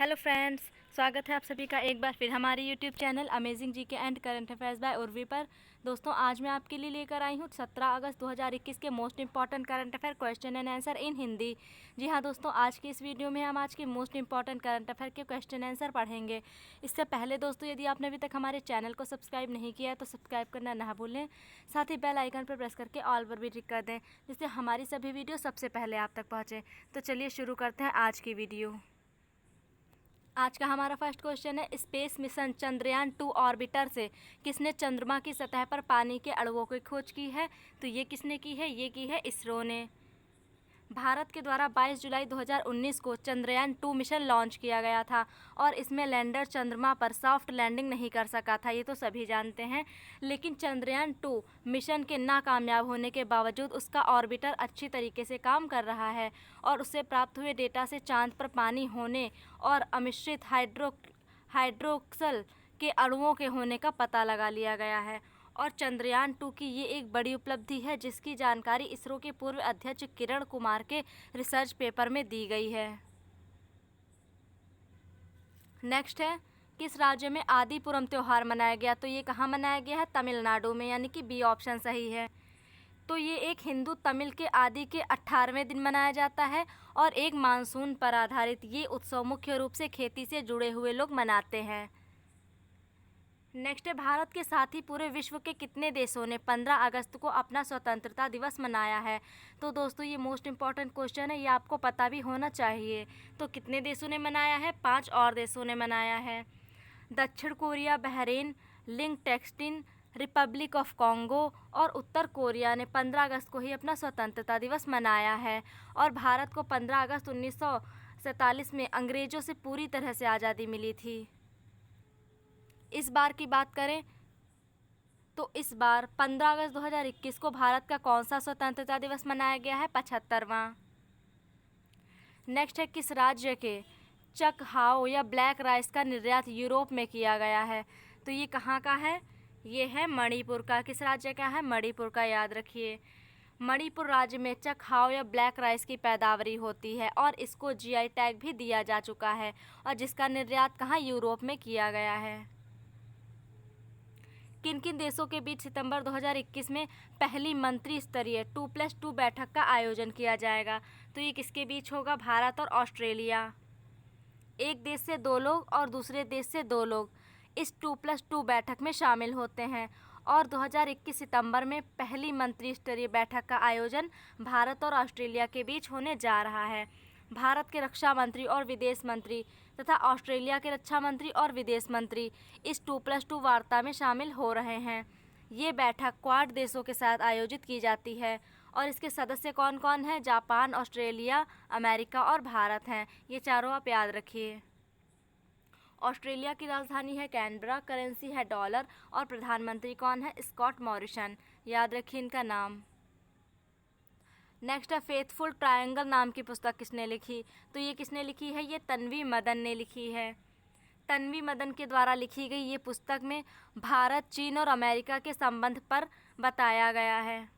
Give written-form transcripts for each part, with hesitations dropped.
Hello friends, स्वागत है आप सभी का एक बार फिर हमारे YouTube channel amazing GK and current affairs by Urvi पर। दोस्तों, आज मैं आपके लिए लेकर आई हूँ 17 अगस्त 2021 के most important current affair question and answer in Hindi. जी हाँ दोस्तों, आज की इस वीडियो में हम आज के मोस्ट इंपॉर्टेंट करंट अफेयर के क्वेश्चन आंसर पढ़ेंगे। इससे पहले दोस्तों, यदि आपने अभी तक हमारे चैनल को सब्सक्राइब नहीं किया है तो सब्सक्राइब करना ना भूलें। साथ ही बेल आइकन पर प्रेस करके ऑल पर भी टिक कर दें, जिससे हमारी सभी वीडियो सबसे पहले आप तक पहुँचे। तो चलिए शुरू करते हैं आज की वीडियो। आज का हमारा फर्स्ट क्वेश्चन है, स्पेस मिशन चंद्रयान 2 ऑर्बिटर से किसने चंद्रमा की सतह पर पानी के अणुओं की खोज की है? तो ये किसने की है? ये की है इसरो ने। भारत के द्वारा 22 जुलाई 2019 को चंद्रयान 2 मिशन लॉन्च किया गया था और इसमें लैंडर चंद्रमा पर सॉफ्ट लैंडिंग नहीं कर सका था, ये तो सभी जानते हैं। लेकिन चंद्रयान 2 मिशन के नाकामयाब होने के बावजूद उसका ऑर्बिटर अच्छी तरीके से काम कर रहा है और उससे प्राप्त हुए डेटा से चांद पर पानी होने और अमिश्रित हाइड्रोक्सल के अणुओं के होने का पता लगा लिया गया है। और चंद्रयान 2 की ये एक बड़ी उपलब्धि है जिसकी जानकारी इसरो के पूर्व अध्यक्ष किरण कुमार के रिसर्च पेपर में दी गई है। नेक्स्ट है, किस राज्य में आदिपुरम त्यौहार मनाया गया? तो ये कहाँ मनाया गया है? तमिलनाडु में, यानी कि बी ऑप्शन सही है। तो ये एक हिंदू तमिल के आदि के 18वें दिन मनाया जाता है और एक मानसून पर आधारित ये उत्सव मुख्य रूप से खेती से जुड़े हुए लोग मनाते हैं। नेक्स्ट है, भारत के साथ ही पूरे विश्व के कितने देशों ने 15 अगस्त को अपना स्वतंत्रता दिवस मनाया है? तो दोस्तों, ये मोस्ट इम्पॉर्टेंट क्वेश्चन है, ये आपको पता भी होना चाहिए। तो कितने देशों ने मनाया है? 5 और देशों ने मनाया है। दक्षिण Korea, Bahrain, Liechtenstein, Republic of Congo और उत्तर कोरिया ने 15 अगस्त को ही अपना स्वतंत्रता दिवस मनाया है। और भारत को 15 अगस्त 1947 में अंग्रेज़ों से पूरी तरह से आज़ादी मिली थी। इस बार की बात करें तो इस बार 15 अगस्त 2021 को भारत का कौन सा स्वतंत्रता दिवस मनाया गया है? 75वां। नेक्स्ट है, किस राज्य के चकहाओ या ब्लैक राइस का निर्यात यूरोप में किया गया है? तो ये कहाँ का है? ये है मणिपुर का। किस राज्य का है? मणिपुर का, याद रखिए। मणिपुर राज्य में चकहाओ या ब्लैक राइस की पैदावारी होती है और इसको जीआई टैग भी दिया जा चुका है और जिसका निर्यात कहाँ? यूरोप में किया गया है। किन किन देशों के बीच सितंबर 2021 में पहली मंत्री स्तरीय 2+2 बैठक का आयोजन किया जाएगा? तो ये किसके बीच होगा? भारत और ऑस्ट्रेलिया। एक देश से 2 लोग और दूसरे देश से 2 लोग इस 2+2 बैठक में शामिल होते हैं और 2021 सितंबर में पहली मंत्री स्तरीय बैठक का आयोजन भारत और ऑस्ट्रेलिया के बीच होने जा रहा है। भारत के रक्षा मंत्री और विदेश मंत्री तथा ऑस्ट्रेलिया के रक्षा मंत्री और विदेश मंत्री इस 2+2 वार्ता में शामिल हो रहे हैं। ये बैठक क्वाड देशों के साथ आयोजित की जाती है और इसके सदस्य कौन कौन हैं? जापान, ऑस्ट्रेलिया, अमेरिका और भारत हैं। ये चारों आप याद रखिए। ऑस्ट्रेलिया की राजधानी है कैनबरा, करेंसी है डॉलर और प्रधानमंत्री कौन है? स्कॉट मॉरिसन, याद रखिए इनका नाम। नेक्स्ट है, फेथफुल ट्रायंगल नाम की पुस्तक किसने लिखी? तो ये किसने लिखी है? ये तन्वी मदन ने लिखी है। तन्वी मदन के द्वारा लिखी गई ये पुस्तक में भारत, चीन और अमेरिका के संबंध पर बताया गया है।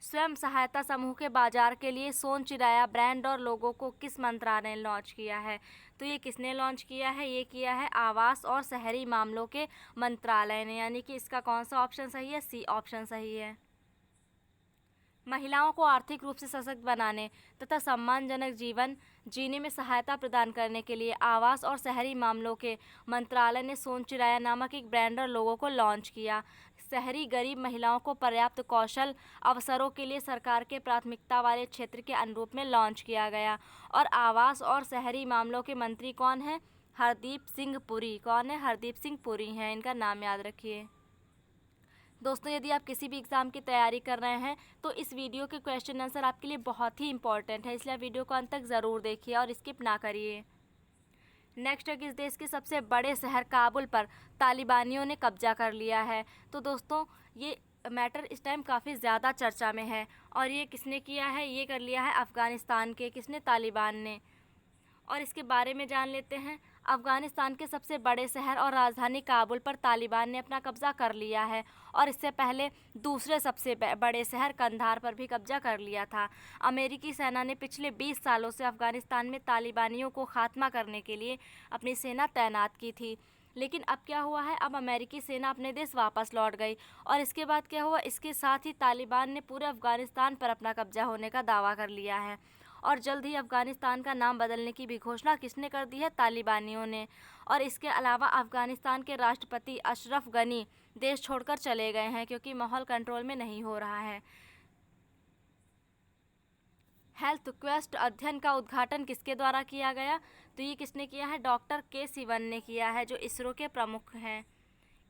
स्वयं सहायता समूह के बाजार के लिए सोन चिराया ब्रांड और लोगों को किस मंत्रालय ने लॉन्च किया है? तो ये किसने लॉन्च किया है? ये किया है आवास और शहरी मामलों के मंत्रालय ने, यानी कि इसका कौन सा ऑप्शन सही है? सी ऑप्शन सही है। महिलाओं को आर्थिक रूप से सशक्त बनाने तथा सम्मानजनक जीवन जीने में सहायता प्रदान करने के लिए आवास और शहरी मामलों के मंत्रालय ने सोन चिराया नामक एक ब्रांड और लोगों को लॉन्च किया। शहरी गरीब महिलाओं को पर्याप्त कौशल अवसरों के लिए सरकार के प्राथमिकता वाले क्षेत्र के अनुरूप में लॉन्च किया गया। और आवास और शहरी मामलों के मंत्री कौन हैं? हरदीप सिंह पुरी। कौन है? हरदीप सिंह पुरी हैं, इनका नाम याद रखिए। दोस्तों, यदि आप किसी भी एग्ज़ाम की तैयारी कर रहे हैं तो इस वीडियो के क्वेश्चन आंसर आपके लिए बहुत ही इंपॉर्टेंट है, इसलिए आप वीडियो को अंत तक ज़रूर देखिए और स्किप ना करिए। नेक्स्ट है, किस देश के सबसे बड़े शहर काबुल पर तालिबानियों ने कब्जा कर लिया है? तो दोस्तों, ये मैटर इस टाइम काफ़ी ज़्यादा चर्चा में है और ये किसने किया है? ये कर लिया है अफ़गानिस्तान के। किसने? तालिबान ने। और इसके बारे में जान लेते हैं। अफगानिस्तान के सबसे बड़े शहर और राजधानी काबुल पर तालिबान ने अपना कब्जा कर लिया है और इससे पहले दूसरे सबसे बड़े शहर कंधार पर भी कब्जा कर लिया था। अमेरिकी सेना ने पिछले 20 सालों से अफगानिस्तान में तालिबानियों को खात्मा करने के लिए अपनी सेना तैनात की थी, लेकिन अब क्या हुआ है, अब अमेरिकी सेना अपने देश वापस लौट गई और इसके बाद क्या हुआ, इसके साथ ही तालिबान ने पूरे अफगानिस्तान पर अपना कब्जा होने का दावा कर लिया है और जल्द ही अफगानिस्तान का नाम बदलने की भी घोषणा किसने कर दी है, तालिबानियों ने। और इसके अलावा अफगानिस्तान के राष्ट्रपति अशरफ गनी देश छोड़कर चले गए हैं क्योंकि माहौल कंट्रोल में नहीं हो रहा है। हेल्थ क्वेस्ट अध्ययन का उद्घाटन किसके द्वारा किया गया, तो ये किसने किया है, डॉक्टर के सिवन ने किया है, जो इसरो के प्रमुख हैं।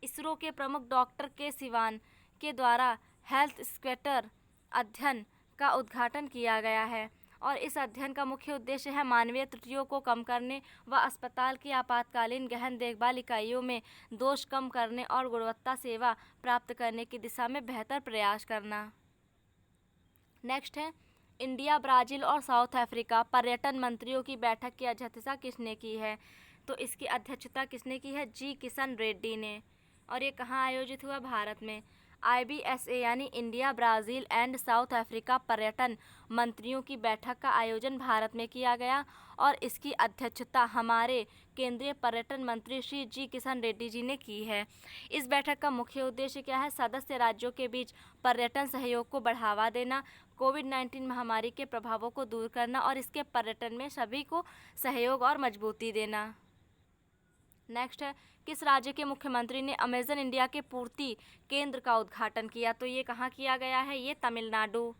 इसरो के प्रमुख डॉक्टर के सिवान के द्वारा हेल्थ स्क्वेटर अध्ययन का उद्घाटन किया गया है और इस अध्ययन का मुख्य उद्देश्य है मानवीय त्रुटियों को कम करने व अस्पताल की आपातकालीन गहन देखभाल इकाइयों में दोष कम करने और गुणवत्ता सेवा प्राप्त करने की दिशा में बेहतर प्रयास करना। नेक्स्ट है, इंडिया, ब्राज़ील और साउथ अफ्रीका पर्यटन मंत्रियों की बैठक की अध्यक्षता किसने की है, तो इसकी अध्यक्षता किसने की है, जी किशन रेड्डी ने। और ये कहाँ आयोजित हुआ, भारत में। IBSA यानी India, Brazil and south Africa पर्यटन मंत्रियों की बैठक का आयोजन भारत में किया गया और इसकी अध्यक्षता हमारे केंद्रीय पर्यटन मंत्री श्री जी किशन रेड्डी जी ने की है। इस बैठक का मुख्य उद्देश्य क्या है, सदस्य राज्यों के बीच पर्यटन सहयोग को बढ़ावा देना, कोविड-19 महामारी के प्रभावों को दूर करना और इसके पर्यटन में सभी को सहयोग और मजबूती देना। नेक्स्ट है, किस राज्य के मुख्यमंत्री ने अमेजन इंडिया के पूर्ति केंद्र का उद्घाटन किया, तो ये कहाँ किया गया है, ये तमिलनाडु।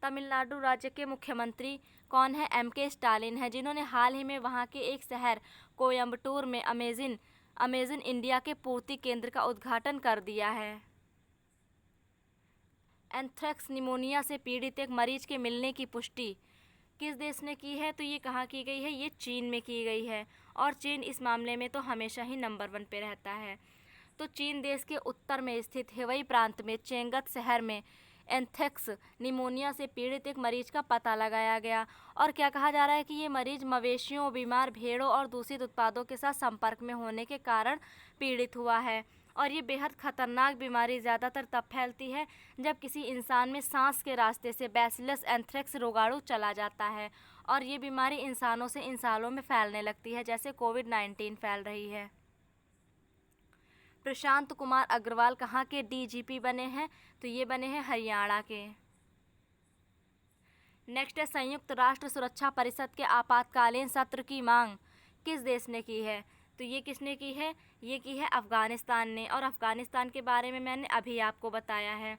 तमिलनाडु राज्य के मुख्यमंत्री कौन है, MK स्टालिन है, जिन्होंने हाल ही में वहाँ के एक शहर कोयम्बटूर में अमेजन इंडिया के पूर्ति केंद्र का उद्घाटन कर दिया है। एंथ्रेक्स निमोनिया से पीड़ित एक मरीज के मिलने की पुष्टि किस देश ने की है, तो ये कहाँ की गई है, ये चीन में की गई है और चीन इस मामले में तो हमेशा ही नंबर 1 पे रहता है। तो चीन देश के उत्तर में स्थित हेवई प्रांत में चेंगत शहर में एंथ्रेक्स निमोनिया से पीड़ित एक मरीज का पता लगाया गया और क्या कहा जा रहा है कि ये मरीज मवेशियों, बीमार भेड़ों और दूषित उत्पादों के साथ संपर्क में होने के कारण पीड़ित हुआ है और ये बेहद खतरनाक बीमारी ज़्यादातर तब फैलती है जब किसी इंसान में सांस के रास्ते से बैसिलस एंथ्रेक्स रोगाणु चला जाता है और ये बीमारी इंसानों से इंसानों में फैलने लगती है, जैसे कोविड-19 फैल रही है। प्रशांत कुमार अग्रवाल कहाँ के DGP बने हैं, तो ये बने हैं हरियाणा के। नेक्स्ट है, संयुक्त राष्ट्र सुरक्षा परिषद के आपातकालीन सत्र की मांग किस देश ने की है, तो ये किसने की है, ये की है अफ़गानिस्तान ने और अफ़गानिस्तान के बारे में मैंने अभी आपको बताया है।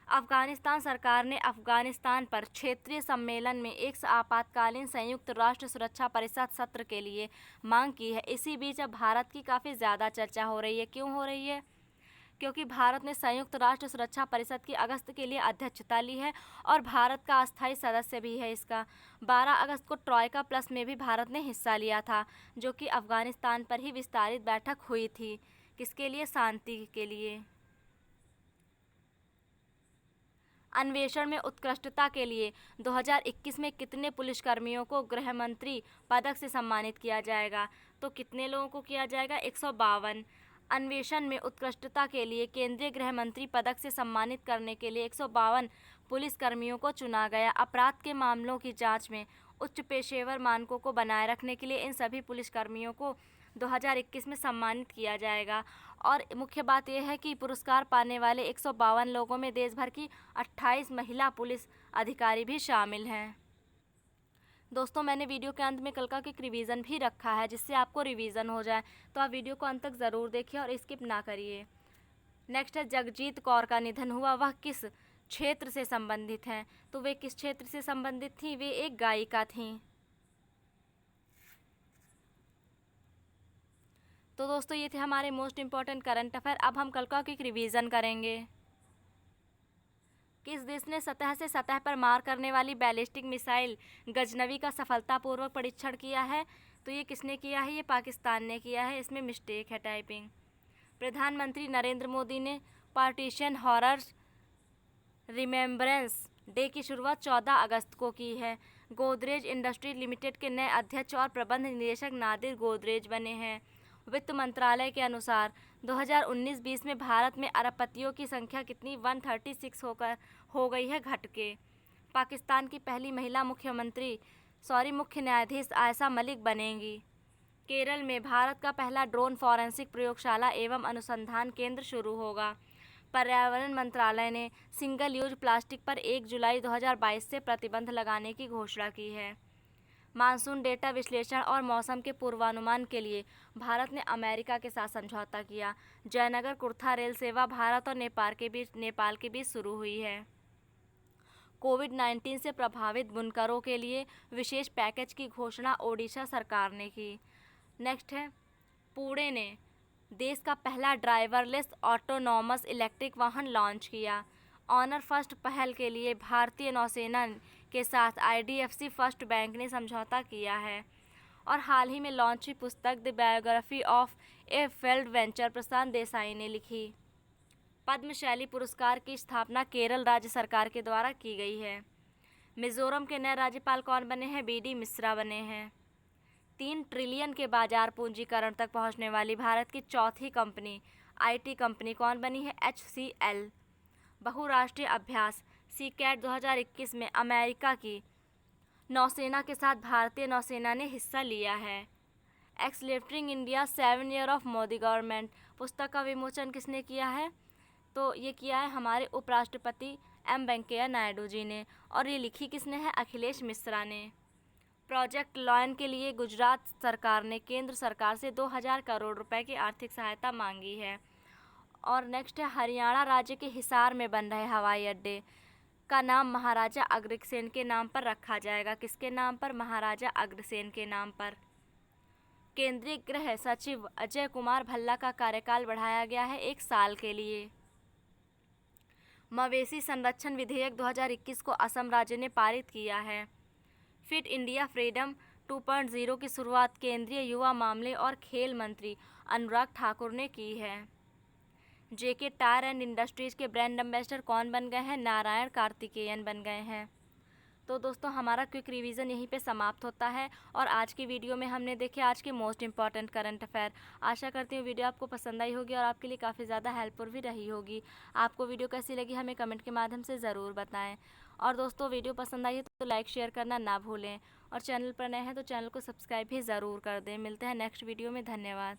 अफ़गानिस्तान सरकार ने अफ़गानिस्तान पर क्षेत्रीय सम्मेलन में एक आपातकालीन संयुक्त राष्ट्र सुरक्षा परिषद सत्र के लिए मांग की है। इसी बीच अब भारत की काफ़ी ज़्यादा चर्चा हो रही है। क्यों हो रही है, क्योंकि भारत ने संयुक्त राष्ट्र सुरक्षा परिषद की अगस्त के लिए अध्यक्षता ली है और भारत का अस्थायी सदस्य भी है इसका। 12 अगस्त को ट्रॉयका प्लस में भी भारत ने हिस्सा लिया था, जो कि अफ़गानिस्तान पर ही विस्तारित बैठक हुई थी। किसके लिए, शांति के लिए। अन्वेषण में उत्कृष्टता के लिए 2021 में कितने पुलिसकर्मियों को गृह मंत्री पदक से सम्मानित किया जाएगा, तो कितने लोगों को किया जाएगा, 152। अन्वेषण में उत्कृष्टता के लिए केंद्रीय गृह मंत्री पदक से सम्मानित करने के लिए 152 पुलिसकर्मियों को चुना गया। अपराध के मामलों की जांच में उच्च पेशेवर मानकों को बनाए रखने के लिए इन सभी पुलिसकर्मियों को 2021 में सम्मानित किया जाएगा। और मुख्य बात यह है कि पुरस्कार पाने वाले 152 लोगों में देश भर की 28 महिला पुलिस अधिकारी भी शामिल हैं। दोस्तों, मैंने वीडियो के अंत में कल का एक रिवीजन भी रखा है जिससे आपको रिवीजन हो जाए, तो आप वीडियो को अंत तक ज़रूर देखिए और स्किप ना करिए। नेक्स्ट है, जगजीत कौर का निधन हुआ, वह किस क्षेत्र से संबंधित हैं, तो वे किस क्षेत्र से संबंधित थी, वे एक गायिका थीं। तो दोस्तों, ये थे हमारे मोस्ट इम्पॉर्टेंट करंट अफेयर। अब हम कल का एक रिवीजन करेंगे। किस देश ने सतह से सतह पर मार करने वाली बैलिस्टिक मिसाइल गजनवी का सफलतापूर्वक परीक्षण किया है, तो ये किसने किया है, ये पाकिस्तान ने किया है। इसमें मिस्टेक है टाइपिंग। प्रधानमंत्री नरेंद्र मोदी ने पार्टीशन हॉरर्स रिमेम्बरेंस डे की शुरुआत 14 अगस्त को की है। गोदरेज इंडस्ट्री लिमिटेड के नए अध्यक्ष और प्रबंध निदेशक नादिर गोदरेज बने हैं। वित्त मंत्रालय के अनुसार 2019-20 में भारत में अरबपतियों की संख्या कितनी 136 हो गई है घट के। पाकिस्तान की पहली महिला मुख्य न्यायाधीश आयशा मलिक बनेंगी। केरल में भारत का पहला ड्रोन फॉरेंसिक प्रयोगशाला एवं अनुसंधान केंद्र शुरू होगा। पर्यावरण मंत्रालय ने सिंगल यूज प्लास्टिक पर 1 जुलाई 2022 से प्रतिबंध लगाने की घोषणा की है। मानसून डेटा विश्लेषण और मौसम के पूर्वानुमान के लिए भारत ने अमेरिका के साथ समझौता किया। जयनगर कुर्था रेल सेवा भारत और नेपाल के बीच शुरू हुई है। कोविड-19 से प्रभावित बुनकरों के लिए विशेष पैकेज की घोषणा ओडिशा सरकार ने की। नेक्स्ट है, पुणे ने देश का पहला ड्राइवरलेस ऑटोनॉमस इलेक्ट्रिक वाहन लॉन्च किया। ऑनर फर्स्ट पहल के लिए भारतीय नौसेना के साथ IDFC फर्स्ट बैंक ने समझौता किया है। और हाल ही में लॉन्च हुई पुस्तक the biography of a failed venture Prashant Desai ने लिखी। पद्मशैली पुरस्कार की स्थापना केरल राज्य सरकार के द्वारा की गई है। मिजोरम के नए राज्यपाल कौन बने हैं? BD मिश्रा बने हैं। 3 ट्रिलियन के बाजार पूंजीकरण तक पहुंचने वाली भारत की चौथी कंपनी IT कंपनी कौन बनी है? HCL। बहुराष्ट्रीय अभ्यास CCAT 2021 में अमेरिका की नौसेना के साथ भारतीय नौसेना ने हिस्सा लिया है। Exalting India 7 year of Modi government पुस्तक का विमोचन किसने किया है? तो ये किया है हमारे उपराष्ट्रपति M वेंकैया नायडू जी ने। और ये लिखी किसने है? अखिलेश मिश्रा ने। प्रोजेक्ट लॉयन के लिए गुजरात सरकार ने केंद्र सरकार से 2000 करोड़ रुपए की आर्थिक सहायता मांगी है। और नेक्स्ट है, हरियाणा राज्य के हिसार में बन रहे हवाई अड्डे का नाम महाराजा अग्रसेन के नाम पर रखा जाएगा। किसके नाम पर? महाराजा अग्रसेन के नाम पर। केंद्रीय गृह सचिव अजय कुमार भल्ला का कार्यकाल बढ़ाया गया है 1 साल के लिए। मवेशी संरक्षण विधेयक 2021 को असम राज्य ने पारित किया है। फिट इंडिया फ्रीडम 2.0 की शुरुआत केंद्रीय युवा मामले और खेल मंत्री अनुराग ठाकुर ने की है। JK टायर एंड इंडस्ट्रीज के ब्रांड एम्बेसडर कौन बन गए हैं? नारायण कार्तिकेयन बन गए हैं। तो दोस्तों, हमारा क्विक रिवीजन यहीं पे समाप्त होता है। और आज की वीडियो में हमने देखे आज के मोस्ट इंपॉर्टेंट करंट अफेयर। आशा करती हूँ वीडियो आपको पसंद आई होगी और आपके लिए काफ़ी ज़्यादा हेल्पफुल भी रही होगी। आपको वीडियो कैसी लगी हमें कमेंट के माध्यम से ज़रूर बताएं। और दोस्तों, वीडियो पसंद आई है तो लाइक शेयर करना ना भूलें। और चैनल पर नए हैं तो चैनल को सब्सक्राइब भी ज़रूर कर दें। मिलते हैं नेक्स्ट वीडियो में। धन्यवाद।